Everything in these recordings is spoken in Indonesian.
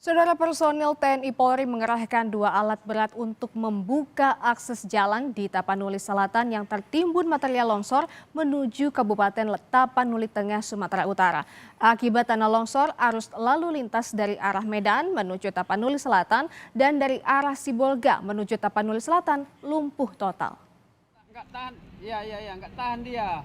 Saudara personil TNI Polri mengerahkan 2 alat berat untuk membuka akses jalan di Tapanuli Selatan yang tertimbun material longsor menuju Kabupaten Tapanuli Tengah, Sumatera Utara. Akibat tanah longsor, arus lalu lintas dari arah Medan menuju Tapanuli Selatan dan dari arah Sibolga menuju Tapanuli Selatan lumpuh total. Nggak tahan, iya, nggak tahan dia.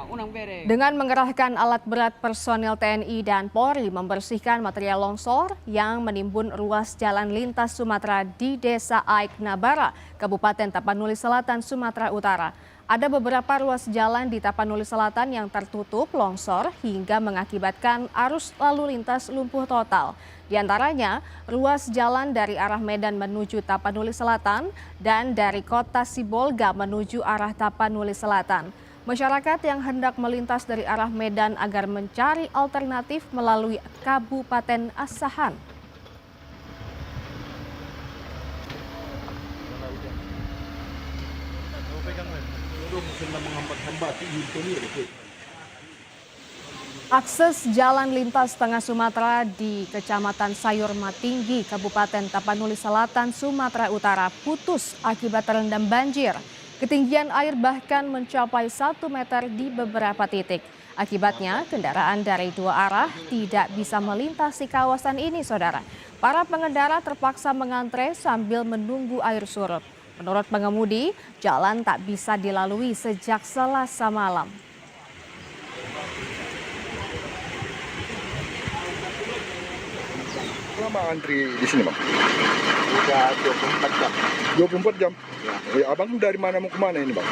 Unang bere. Dengan mengerahkan alat berat, personil TNI dan Polri membersihkan material longsor yang menimbun ruas jalan lintas Sumatera di Desa Aik Nabara, Kabupaten Tapanuli Selatan, Sumatera Utara. Ada beberapa ruas jalan di Tapanuli Selatan yang tertutup longsor hingga mengakibatkan arus lalu lintas lumpuh total. Di antaranya, ruas jalan dari arah Medan menuju Tapanuli Selatan dan dari kota Sibolga menuju arah Tapanuli Selatan. Masyarakat yang hendak melintas dari arah Medan agar mencari alternatif melalui Kabupaten Asahan. Akses jalan lintas tengah Sumatera di Kecamatan Sayur Matinggi, Kabupaten Tapanuli Selatan, Sumatera Utara putus akibat terendam banjir. Ketinggian air bahkan mencapai 1 meter di beberapa titik. Akibatnya, kendaraan dari 2 arah tidak bisa melintasi kawasan ini, saudara. Para pengendara terpaksa mengantre sambil menunggu air surut. Menurut pengemudi, jalan tak bisa dilalui sejak Selasa malam. Lama antri di sini, Bang? Udah 24 jam. 24 jam? Ya. Ya, Abang dari mana mau kemana ini, Bang?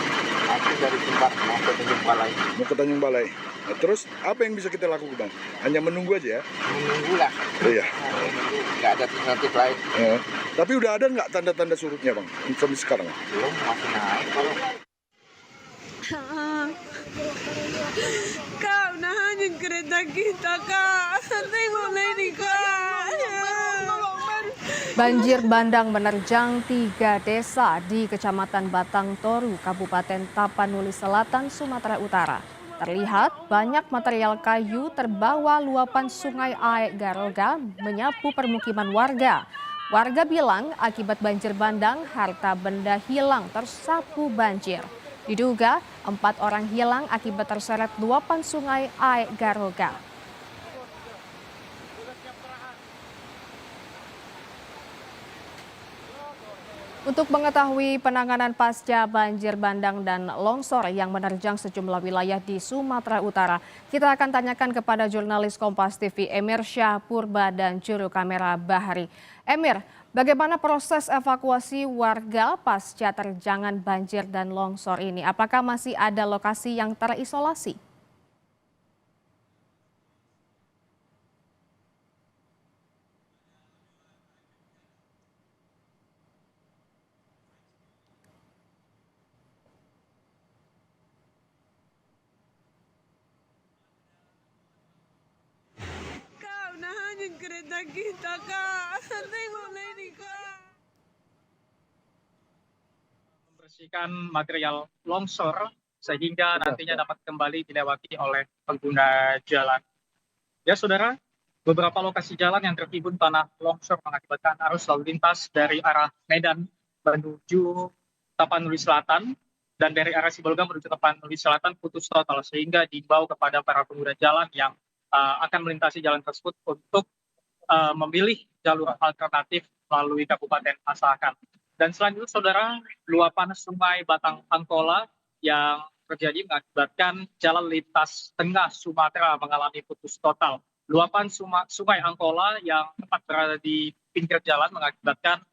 Aku dari tempat mau ke Tanjung Balai. Mau ke Tanjung Balai. Nah, terus apa yang bisa kita lakukan, Bang? Hanya menunggu aja ya? Menunggu lah. Iya. Menunggu, nggak ada alternatif lain. Ya. Tapi udah ada nggak tanda-tanda surutnya, Bang? Sampai sekarang? Belum, masih naik. Kalau Kak, nahanin kereta kita, Kak. Tengoklah ini, Kak. Banjir bandang menerjang 3 desa di Kecamatan Batang Toru, Kabupaten Tapanuli Selatan, Sumatera Utara. Terlihat banyak material kayu terbawa luapan sungai Aek Garoga menyapu permukiman warga. Warga bilang akibat banjir bandang, harta benda hilang tersapu banjir. Diduga 4 orang hilang akibat terseret luapan sungai Aek Garoga. Untuk mengetahui penanganan pasca banjir bandang dan longsor yang menerjang sejumlah wilayah di Sumatera Utara, kita akan tanyakan kepada jurnalis Kompas TV Emir Syahpurba dan juru kamera Bahari. Emir, bagaimana proses evakuasi warga pasca terjangan banjir dan longsor ini? Apakah masih ada lokasi yang terisolasi? Kak, nahanin kereta kita, Kak. Tengoklah ini, Kak. Membersihkan material longsor sehingga nantinya dapat kembali dilewati oleh pengguna jalan. Ya saudara, beberapa lokasi jalan yang tertimbun tanah longsor mengakibatkan arus lalu lintas dari arah Medan menuju Tapanuli Selatan dan dari arah Sibolga menuju Tapanuli Selatan putus total sehingga diimbau kepada para pengguna jalan yang akan melintasi jalan tersebut untuk memilih jalur alternatif melalui Kabupaten Asahan. Dan selain itu, saudara, luapan sungai Batang Angkola yang terjadi mengakibatkan jalan lintas tengah Sumatera mengalami putus total. Luapan sungai Angkola yang tepat berada di pinggir jalan mengakibatkan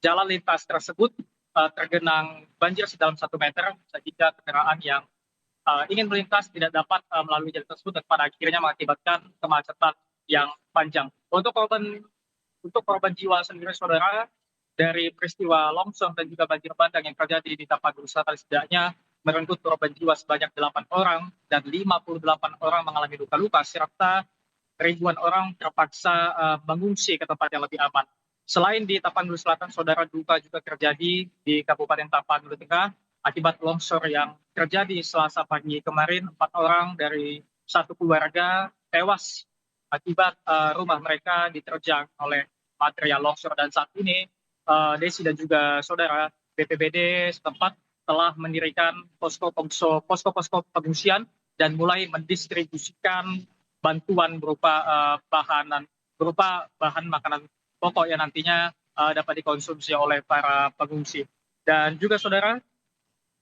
jalan lintas tersebut tergenang banjir sedalam 1 meter sehingga kendaraan yang ingin melintas tidak dapat melalui jalan tersebut dan pada akhirnya mengakibatkan kemacetan yang panjang. Untuk korban jiwa sendiri, saudara, dari peristiwa longsor dan juga banjir bandang yang terjadi di Tapanuli Selatan setidaknya merenggut korban jiwa sebanyak 8 orang dan 58 orang mengalami luka-luka serta ribuan orang terpaksa mengungsi ke tempat yang lebih aman. Selain di Tapanuli Selatan, saudara, duka juga terjadi di Kabupaten Tapanuli Tengah akibat longsor yang terjadi Selasa pagi kemarin. 4 orang dari satu keluarga tewas akibat rumah mereka diterjang oleh material longsor. Dan saat ini Desi dan juga saudara, BPBD setempat telah mendirikan posko-posko pengungsian dan mulai mendistribusikan bantuan berupa bahan makanan pokok yang nantinya dapat dikonsumsi oleh para pengungsi. Dan juga saudara,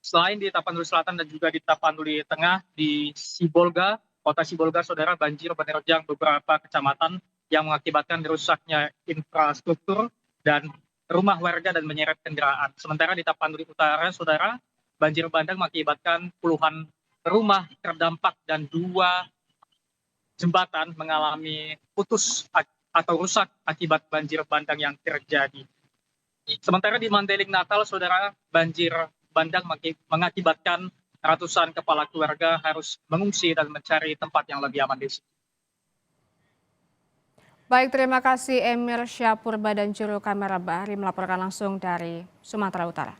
selain di Tapanuli Selatan dan juga di Tapanuli Tengah, di Sibolga, kota Sibolga, saudara, banjir menerjang beberapa kecamatan yang mengakibatkan rusaknya infrastruktur dan rumah warga dan menyeret kendaraan. Sementara di Tapanuli Utara, saudara, banjir bandang mengakibatkan puluhan rumah terdampak dan 2 jembatan mengalami putus atau rusak akibat banjir bandang yang terjadi. Sementara di Mandailing Natal, saudara, banjir bandang mengakibatkan ratusan kepala keluarga harus mengungsi dan mencari tempat yang lebih aman. Baik, terima kasih Emir Syapurba dan juru kamera Bahri melaporkan langsung dari Sumatera Utara.